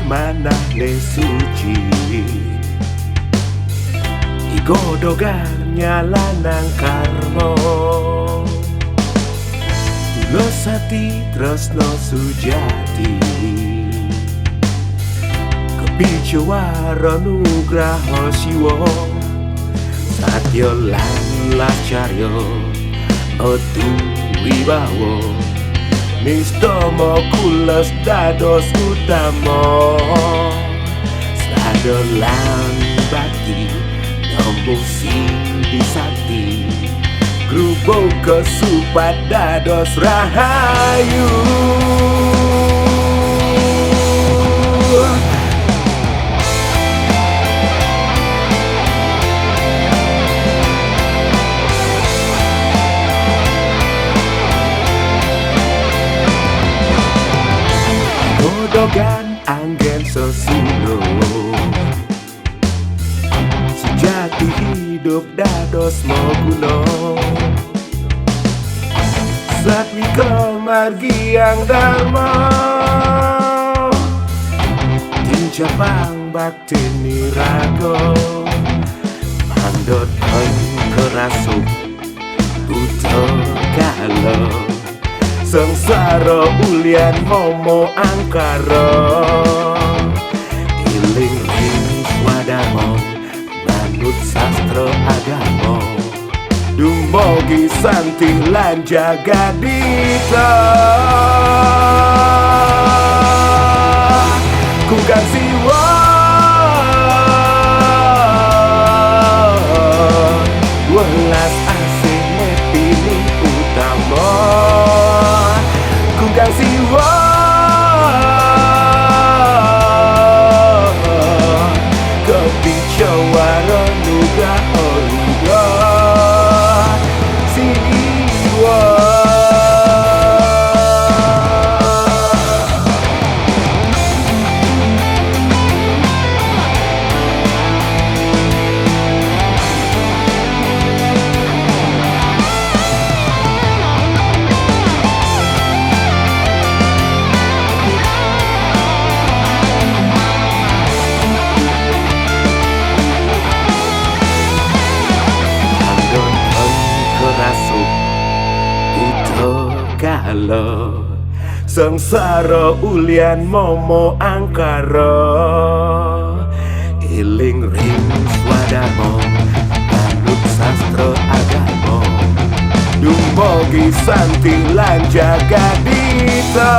manane suci digodhogan nyalanang karmo tulus hati tresno sujati kepicuwara nugraha siwa satya lan lacarya otu wibawa nistama kulas dados utama sadalan bakti nombong sindi sakti grubo kesupat dados rahayu godhogan anggen sesuno sejati hidup dados moguna satwika margiang dharma tincapang bakti niraga mandot kerasuk buta kala sengsara ulian momo angkara iling ring swadharma manut sastra agama dumugi santi lan jagadita kungkang siwa welas asih nepini utama kungkang siwa kepicuwara nugraha liya siwa kala sengsara ulian momo angkara iling ring swadharma manut sastra agama dumugi santi lan jagadita